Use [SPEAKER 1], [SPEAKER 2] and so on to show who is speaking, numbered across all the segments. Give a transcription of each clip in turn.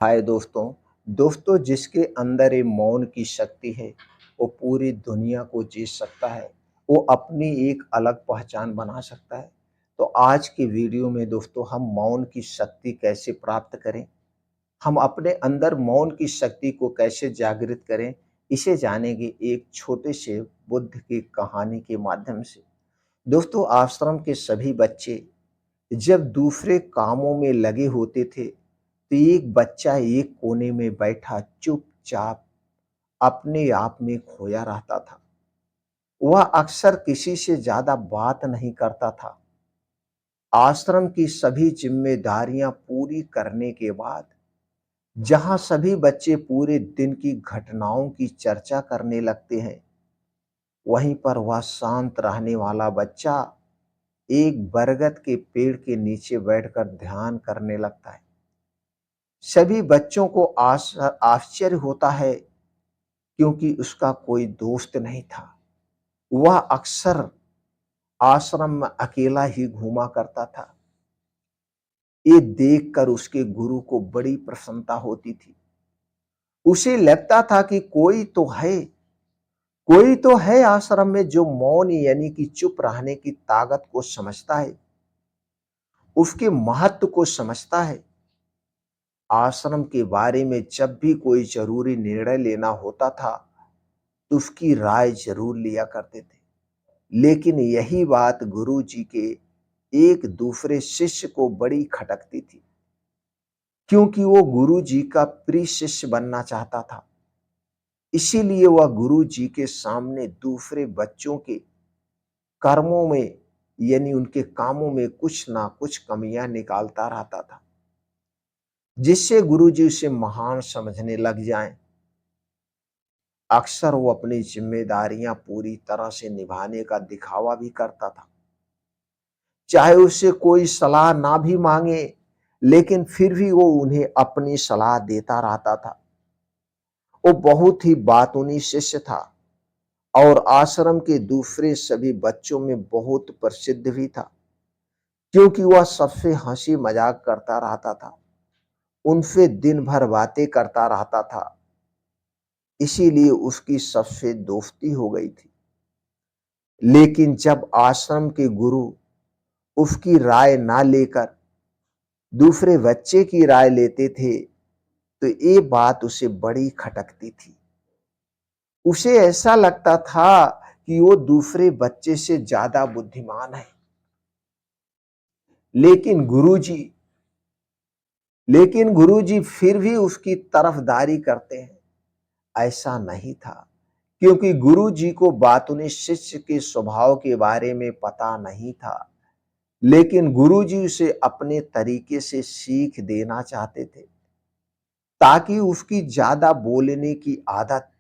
[SPEAKER 1] हाय दोस्तों। दोस्तों, जिसके अंदर ये मौन की शक्ति है वो पूरी दुनिया को जीत सकता है। वो अपनी एक अलग पहचान बना सकता है। तो आज की वीडियो में दोस्तों हम मौन की शक्ति कैसे प्राप्त करें, हम अपने अंदर मौन की शक्ति को कैसे जागृत करें, इसे जानेंगे एक छोटे से बुद्ध की कहानी के माध्यम से। दोस्तों, आश्रम के सभी बच्चे जब दूसरे कामों में लगे होते थे तो एक बच्चा एक कोने में बैठा चुपचाप अपने आप में खोया रहता था। वह अक्सर किसी से ज्यादा बात नहीं करता था। आश्रम की सभी जिम्मेदारियां पूरी करने के बाद जहां सभी बच्चे पूरे दिन की घटनाओं की चर्चा करने लगते हैं, वहीं पर वह शांत रहने वाला बच्चा एक बरगद के पेड़ के नीचे बैठकर ध्यान करने लगता है। सभी बच्चों को आश्चर्य होता है क्योंकि उसका कोई दोस्त नहीं था। वह अक्सर आश्रम में अकेला ही घूमा करता था। ये देखकर उसके गुरु को बड़ी प्रसन्नता होती थी। उसे लगता था कि कोई तो है आश्रम में जो मौन यानी कि चुप रहने की ताकत को समझता है, उसके महत्व को समझता है। आश्रम के बारे में जब भी कोई जरूरी निर्णय लेना होता था तो उसकी राय जरूर लिया करते थे। लेकिन यही बात गुरु जी के एक दूसरे शिष्य को बड़ी खटकती थी, क्योंकि वो गुरु जी का प्रिय शिष्य बनना चाहता था। इसीलिए वह गुरु जी के सामने दूसरे बच्चों के कर्मों में यानी उनके कामों में कुछ ना कुछ कमियां निकालता रहता था, जिससे गुरु जी उसे महान समझने लग जाएं। अक्सर वो अपनी जिम्मेदारियां पूरी तरह से निभाने का दिखावा भी करता था, चाहे उससे कोई सलाह ना भी मांगे, लेकिन फिर भी वो उन्हें अपनी सलाह देता रहता था। वो बहुत ही बातूनी शिष्य था और आश्रम के दूसरे सभी बच्चों में बहुत प्रसिद्ध भी था, क्योंकि वह सबसे हंसी मजाक करता रहता था, उनसे दिन भर बातें करता रहता था। इसीलिए उसकी सबसे दोस्ती हो गई थी। लेकिन जब आश्रम के गुरु उसकी राय ना लेकर दूसरे बच्चे की राय लेते थे तो ये बात उसे बड़ी खटकती थी। उसे ऐसा लगता था कि वो दूसरे बच्चे से ज्यादा बुद्धिमान है। लेकिन गुरुजी लेकिन गुरुजी फिर भी उसकी तरफदारी करते हैं। ऐसा नहीं था, क्योंकि गुरुजी को बातूनी शिष्य के स्वभाव के बारे में पता नहीं था। लेकिन गुरुजी उसे अपने तरीके से सीख देना चाहते थे, ताकि उसकी ज्यादा बोलने की आदत,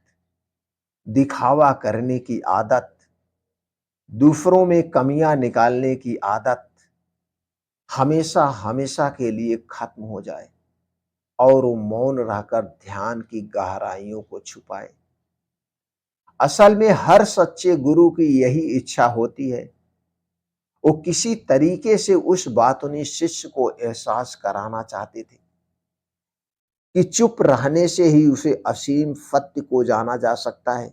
[SPEAKER 1] दिखावा करने की आदत, दूसरों में कमियां निकालने की आदत हमेशा हमेशा के लिए खत्म हो जाए और वो मौन रहकर ध्यान की गहराइयों को छुपाए। असल में हर सच्चे गुरु की यही इच्छा होती है। वो किसी तरीके से उस बातूनी शिष्य को एहसास कराना चाहते थे कि चुप रहने से ही उसे असीम सत्य को जाना जा सकता है।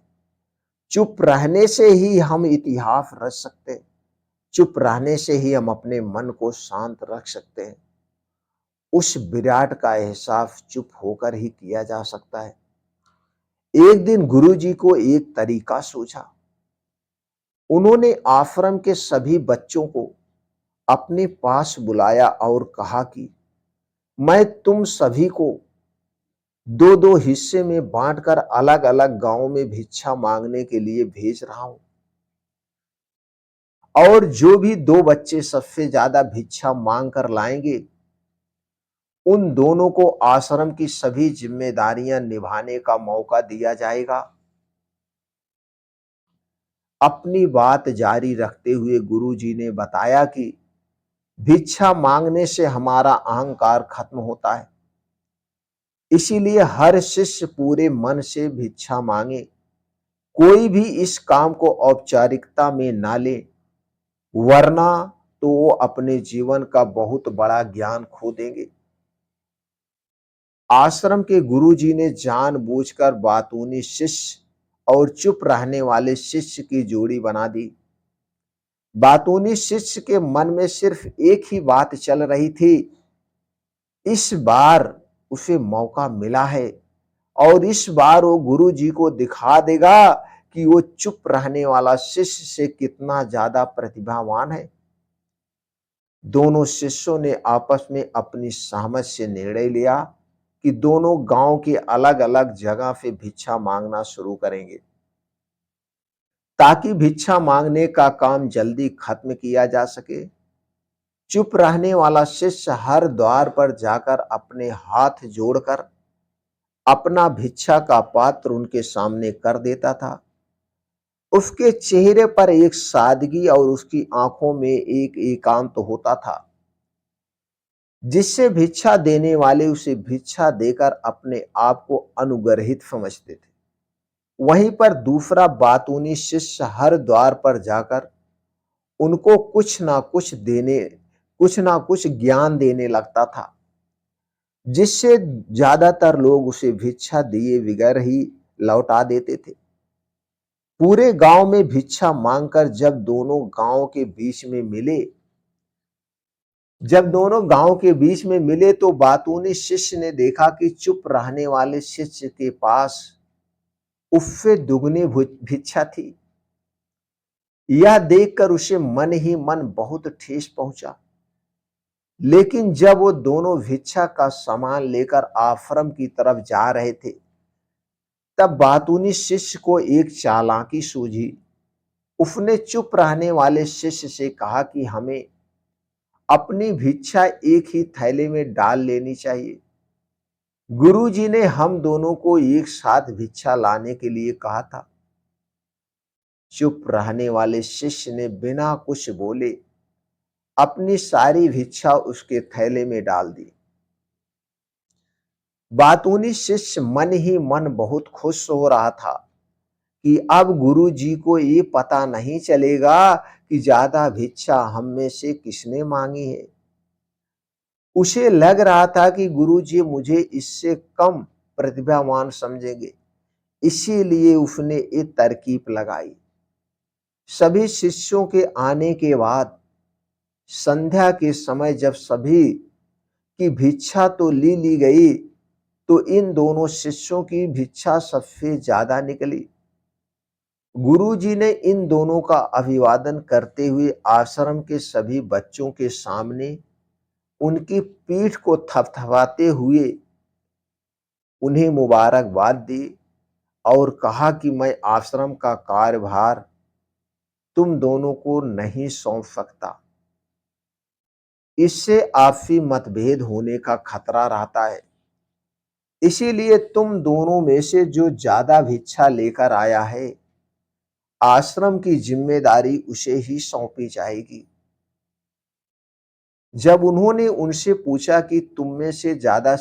[SPEAKER 1] चुप रहने से ही हम इतिहास रच सकते हैं। चुप रहने से ही हम अपने मन को शांत रख सकते हैं। उस विराट का एहसास चुप होकर ही किया जा सकता है। एक दिन गुरुजी को एक तरीका सूझा। उन्होंने आश्रम के सभी बच्चों को अपने पास बुलाया और कहा कि मैं तुम सभी को दो दो हिस्से में बांटकर अलग अलग गांवों में भिक्षा मांगने के लिए भेज रहा हूं, और जो भी दो बच्चे सबसे ज्यादा भिक्षा मांग कर लाएंगे, उन दोनों को आश्रम की सभी जिम्मेदारियां निभाने का मौका दिया जाएगा। अपनी बात जारी रखते हुए गुरुजी ने बताया कि भिक्षा मांगने से हमारा अहंकार खत्म होता है। इसीलिए हर शिष्य पूरे मन से भिक्षा मांगे। कोई भी इस काम को औपचारिकता में ना ले, वरना तो वो अपने जीवन का बहुत बड़ा ज्ञान खो देंगे। आश्रम के गुरुजी ने जानबूझकर बातूनी शिष्य और चुप रहने वाले शिष्य की जोड़ी बना दी। बातूनी शिष्य के मन में सिर्फ एक ही बात चल रही थी, इस बार उसे मौका मिला है और इस बार वो गुरु जी को दिखा देगा कि वो चुप रहने वाला शिष्य से कितना ज्यादा प्रतिभावान है। दोनों शिष्यों ने आपस में अपनी सहमत से निर्णय लिया कि दोनों गांव के अलग अलग जगह से भिक्षा मांगना शुरू करेंगे ताकि भिक्षा मांगने का काम जल्दी खत्म किया जा सके। चुप रहने वाला शिष्य हर द्वार पर जाकर अपने हाथ जोड़कर अपना भिक्षा का पात्र उनके सामने कर देता था। उसके चेहरे पर एक सादगी और उसकी आंखों में एक एकांत होता था, जिससे भिक्षा देने वाले उसे भिक्षा देकर अपने आप को अनुग्रहित समझते थे। वहीं पर दूसरा बातूनी शिष्य हर द्वार पर जाकर उनको कुछ ना कुछ ज्ञान देने लगता था, जिससे ज्यादातर लोग उसे भिक्षा दिए बगैर ही लौटा देते थे। पूरे गांव में भिक्षा मांगकर जब दोनों गांव के बीच में मिले तो बातूनी शिष्य ने देखा कि चुप रहने वाले शिष्य के पास उससे दुगनी भिक्षा थी। यह देखकर उसे मन ही मन बहुत ठेस पहुंचा। लेकिन जब वो दोनों भिक्षा का सामान लेकर आश्रम की तरफ जा रहे थे, तब बातूनी शिष्य को एक चालाकी सूझी। उसने चुप रहने वाले शिष्य से कहा कि हमें अपनी भिक्षा एक ही थैले में डाल लेनी चाहिए। गुरुजी ने हम दोनों को एक साथ भिक्षा लाने के लिए कहा था। चुप रहने वाले शिष्य ने बिना कुछ बोले अपनी सारी भिक्षा उसके थैले में डाल दी। बातूनी शिष्य मन ही मन बहुत खुश हो रहा था कि अब गुरु जी को ये पता नहीं चलेगा कि ज्यादा भिक्षा हम में से किसने मांगी है। उसे लग रहा था कि गुरु जी मुझे इससे कम प्रतिभावान समझेंगे, इसीलिए उसने ये तरकीब लगाई। सभी शिष्यों के आने के बाद संध्या के समय जब सभी की भिक्षा तो ली गई, तो इन दोनों शिष्यों की भिक्षा सबसे ज्यादा निकली। गुरुजी ने इन दोनों का अभिवादन करते हुए आश्रम के सभी बच्चों के सामने उनकी पीठ को थपथपाते हुए उन्हें मुबारकबाद दी और कहा कि मैं आश्रम का कार्यभार तुम दोनों को नहीं सौंप सकता। इससे आपसी मतभेद होने का खतरा रहता है। इसीलिए तुम दोनों में से जो ज्यादा भिक्षा लेकर आया है, आश्रम की जिम्मेदारी उसे ही सौंपी जाएगी। जब उन्होंने उनसे पूछा कि तुम में से ज्यादा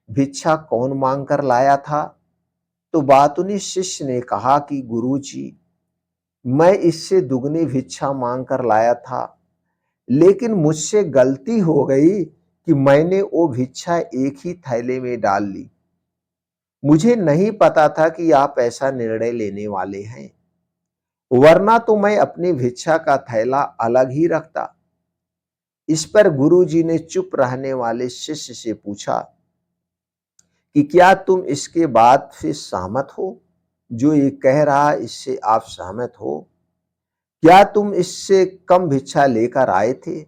[SPEAKER 1] भिक्षा कौन मांग कर लाया था, तो बातूनी शिष्य ने कहा कि गुरुजी, मैं इससे दुगनी भिक्षा मांग कर लाया था, लेकिन मुझसे गलती हो गई कि मैंने वो भिक्षा एक ही थैले में डाल ली। मुझे नहीं पता था कि आप ऐसा निर्णय लेने वाले हैं, वरना तो मैं अपनी भिक्षा का थैला अलग ही रखता। इस पर गुरुजी ने चुप रहने वाले शिष्य से पूछा कि क्या तुम इसके बाद से सहमत हो? जो ये कह रहा इससे आप सहमत हो? क्या तुम इससे कम भिक्षा लेकर आए थे?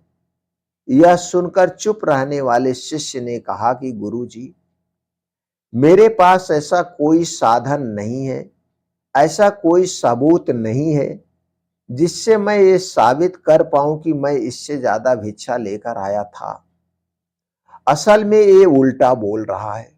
[SPEAKER 1] यह सुनकर चुप रहने वाले शिष्य ने कहा कि गुरुजी, मेरे पास ऐसा कोई साधन नहीं है, ऐसा कोई सबूत नहीं है जिससे मैं ये साबित कर पाऊं कि मैं इससे ज्यादा भिक्षा लेकर आया था। असल में ये उल्टा बोल रहा है।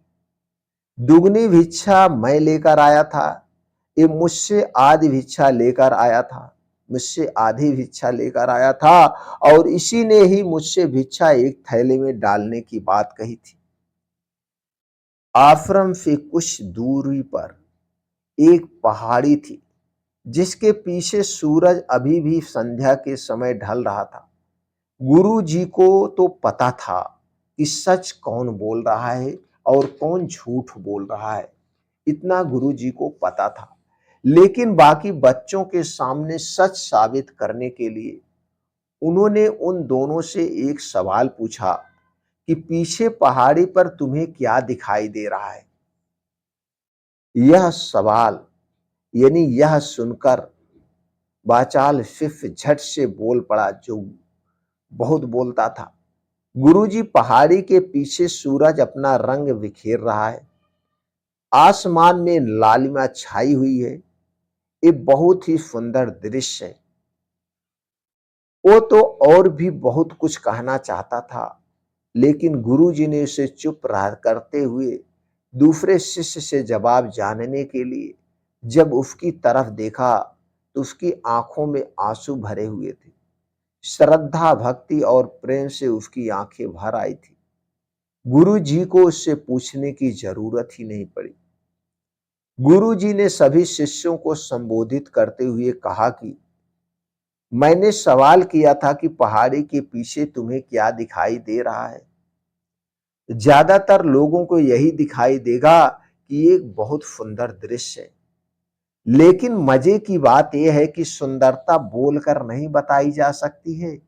[SPEAKER 1] दुगनी भिक्षा मैं लेकर आया था, ये मुझसे आधी भिक्षा लेकर आया था, मुझसे आधी भिक्षा लेकर आया था और इसी ने ही मुझसे भिक्षा एक थैले में डालने की बात कही थी। आश्रम से कुछ दूरी पर एक पहाड़ी थी, जिसके पीछे सूरज अभी भी संध्या के समय ढल रहा था। गुरु जी को तो पता था कि सच कौन बोल रहा है और कौन झूठ बोल रहा है, इतना गुरुजी को पता था। लेकिन बाकी बच्चों के सामने सच साबित करने के लिए उन्होंने उन दोनों से एक सवाल पूछा कि पीछे पहाड़ी पर तुम्हें क्या दिखाई दे रहा है। यह सवाल यानी यह सुनकर बाचाल शिष्य झट से बोल पड़ा, जो बहुत बोलता था। गुरुजी, पहाड़ी के पीछे सूरज अपना रंग बिखेर रहा है, आसमान में लालिमा छाई हुई है, ये बहुत ही सुंदर दृश्य है। वो तो और भी बहुत कुछ कहना चाहता था, लेकिन गुरुजी ने उसे चुप रह करते हुए दूसरे शिष्य से जवाब जानने के लिए जब उसकी तरफ देखा तो उसकी आंखों में आंसू भरे हुए थे। श्रद्धा, भक्ति और प्रेम से उसकी आंखें भर आई थी। गुरुजी को उससे पूछने की जरूरत ही नहीं पड़ी। गुरुजी ने सभी शिष्यों को संबोधित करते हुए कहा कि मैंने सवाल किया था कि पहाड़ी के पीछे तुम्हें क्या दिखाई दे रहा है। ज्यादातर लोगों को यही दिखाई देगा कि एक बहुत सुंदर दृश्य है, लेकिन मजे की बात यह है कि सुंदरता बोलकर नहीं बताई जा सकती है,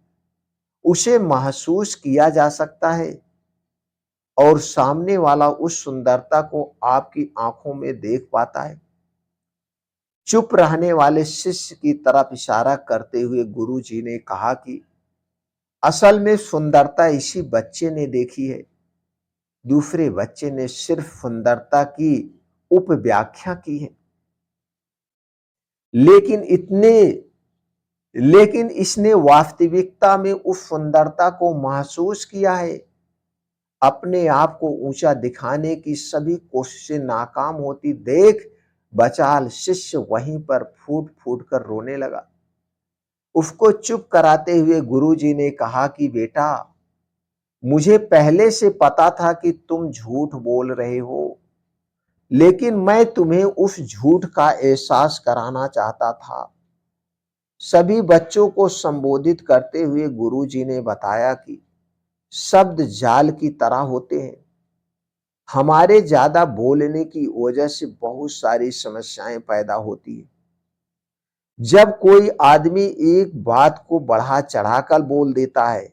[SPEAKER 1] उसे महसूस किया जा सकता है और सामने वाला उस सुंदरता को आपकी आंखों में देख पाता है। चुप रहने वाले शिष्य की तरफ इशारा करते हुए गुरुजी ने कहा कि असल में सुंदरता इसी बच्चे ने देखी है। दूसरे बच्चे ने सिर्फ सुंदरता की उपव्याख्या की है, लेकिन इसने वास्तविकता में उस सुंदरता को महसूस किया है। अपने आप को ऊंचा दिखाने की सभी कोशिशें नाकाम होती देख बचाल शिष्य वहीं पर फूट फूट कर रोने लगा। उसको चुप कराते हुए गुरुजी ने कहा कि बेटा, मुझे पहले से पता था कि तुम झूठ बोल रहे हो, लेकिन मैं तुम्हें उस झूठ का एहसास कराना चाहता था। सभी बच्चों को संबोधित करते हुए गुरुजी ने बताया कि शब्द जाल की तरह होते हैं। हमारे ज्यादा बोलने की वजह से बहुत सारी समस्याएं पैदा होती है। जब कोई आदमी एक बात को बढ़ा चढ़ाकर बोल देता है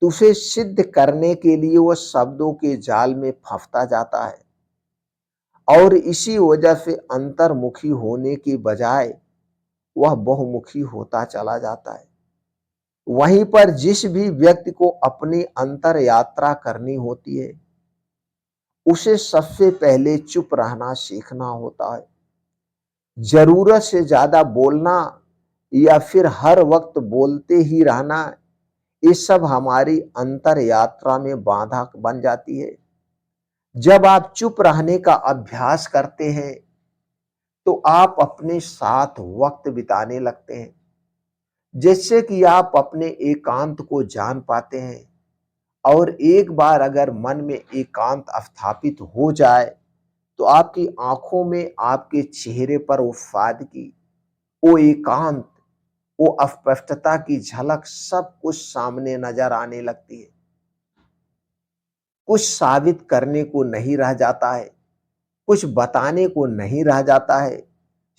[SPEAKER 1] तो उसे सिद्ध करने के लिए वह शब्दों के जाल में फंसता जाता है और इसी वजह से अंतर्मुखी होने की बजाय वह बहुमुखी होता चला जाता है। वहीं पर जिस भी व्यक्ति को अपनी अंतर यात्रा करनी होती है, उसे सबसे पहले चुप रहना सीखना होता है। जरूरत से ज्यादा बोलना या फिर हर वक्त बोलते ही रहना, ये सब हमारी अंतर यात्रा में बाधा बन जाती है। जब आप चुप रहने का अभ्यास करते हैं तो आप अपने साथ वक्त बिताने लगते हैं, जिससे कि आप अपने एकांत को जान पाते हैं। और एक बार अगर मन में एकांत स्थापित हो जाए तो आपकी आंखों में, आपके चेहरे पर वो सादगी, वो एकांत, वो अस्पष्टता की झलक सब कुछ सामने नजर आने लगती है। कुछ साबित करने को नहीं रह जाता है, कुछ बताने को नहीं रह जाता है,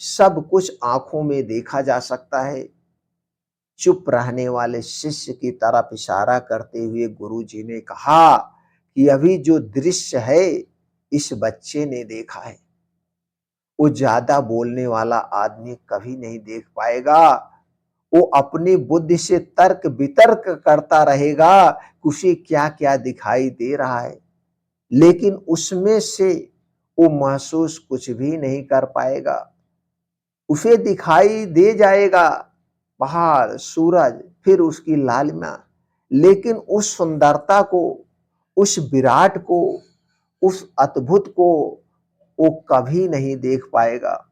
[SPEAKER 1] सब कुछ आंखों में देखा जा सकता है। चुप रहने वाले शिष्य की तरफ इशारा करते हुए गुरुजी ने कहा कि अभी जो दृश्य है इस बच्चे ने देखा है, वो ज्यादा बोलने वाला आदमी कभी नहीं देख पाएगा। वो अपनी बुद्धि से तर्क वितर्क करता रहेगा कि उसे क्या क्या दिखाई दे रहा है, लेकिन उसमें से वो महसूस कुछ भी नहीं कर पाएगा। उसे दिखाई दे जाएगा पहाड़, सूरज, फिर उसकी लालिमा, लेकिन उस सुंदरता को, उस विराट को, उस अद्भुत को वो कभी नहीं देख पाएगा।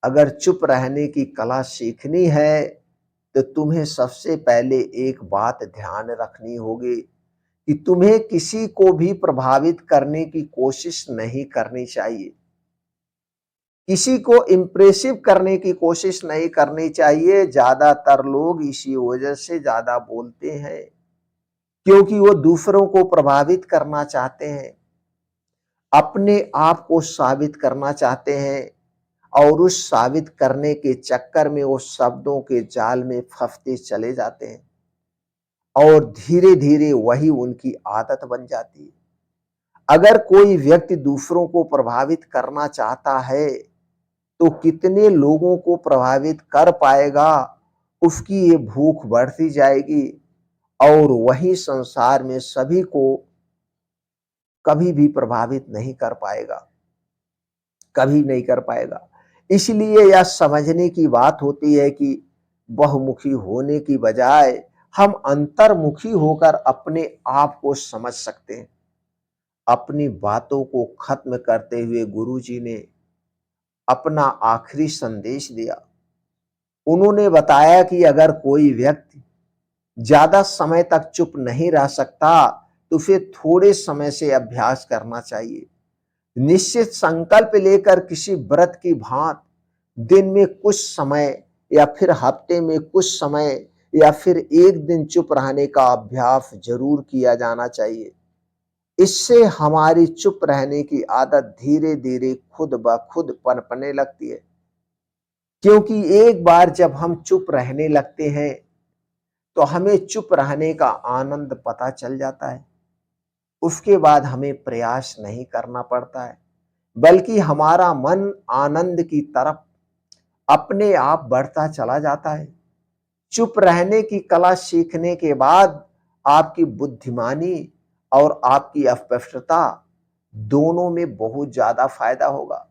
[SPEAKER 1] अगर चुप रहने की कला सीखनी है तो तुम्हें सबसे पहले एक बात ध्यान रखनी होगी कि तुम्हें किसी को भी प्रभावित करने की कोशिश नहीं करनी चाहिए। किसी को इम्प्रेसिव करने की कोशिश नहीं करनी चाहिए। ज्यादातर लोग इसी वजह से ज्यादा बोलते हैं, क्योंकि वो दूसरों को प्रभावित करना चाहते हैं। अपने आप को साबित करना चाहते हैं और उस साबित करने के चक्कर में वो शब्दों के जाल में फंसते चले जाते हैं और धीरे-धीरे वही उनकी आदत बन जाती है। अगर कोई व्यक्ति दूसरों को प्रभावित करना चाहता है, तो कितने लोगों को प्रभावित कर पाएगा, उसकी ये भूख बढ़ती जाएगी और वही संसार में सभी को कभी भी प्रभावित नहीं कर पाएगा, कभी नहीं कर पाएगा। इसलिए यह समझने की बात होती है कि बहुमुखी होने की बजाय हम अंतर्मुखी होकर अपने आप को समझ सकते हैं। अपनी बातों को खत्म करते हुए गुरुजी ने अपना आखिरी संदेश दिया। उन्होंने बताया कि अगर कोई व्यक्ति ज्यादा समय तक चुप नहीं रह सकता, तो फिर थोड़े समय से अभ्यास करना चाहिए। निश्चित संकल्प लेकर किसी व्रत की भांति दिन में कुछ समय या फिर हफ्ते में कुछ समय या फिर एक दिन चुप रहने का अभ्यास जरूर किया जाना चाहिए। इससे हमारी चुप रहने की आदत धीरे धीरे खुद ब खुद पनपने लगती है, क्योंकि एक बार जब हम चुप रहने लगते हैं तो हमें चुप रहने का आनंद पता चल जाता है। उसके बाद हमें प्रयास नहीं करना पड़ता है, बल्कि हमारा मन आनंद की तरफ अपने आप बढ़ता चला जाता है। चुप रहने की कला सीखने के बाद आपकी बुद्धिमानी और आपकी अस्पष्टता दोनों में बहुत ज्यादा फायदा होगा।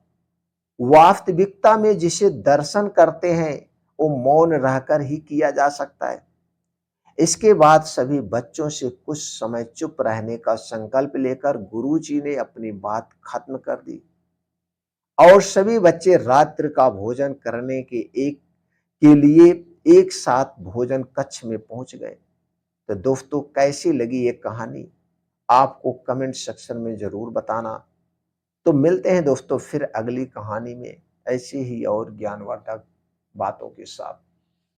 [SPEAKER 1] वास्तविकता में जिसे दर्शन करते हैं, वो मौन रहकर ही किया जा सकता है। इसके बाद सभी बच्चों से कुछ समय चुप रहने का संकल्प लेकर गुरुजी ने अपनी बात खत्म कर दी और सभी बच्चे रात्रि का भोजन करने के लिए एक साथ भोजन कक्ष में पहुंच गए। तो दोस्तों, कैसी लगी ये कहानी, आपको कमेंट सेक्शन में जरूर बताना। तो मिलते हैं दोस्तों फिर अगली कहानी में ऐसी ही और ज्ञानवर्धक बातों के साथ।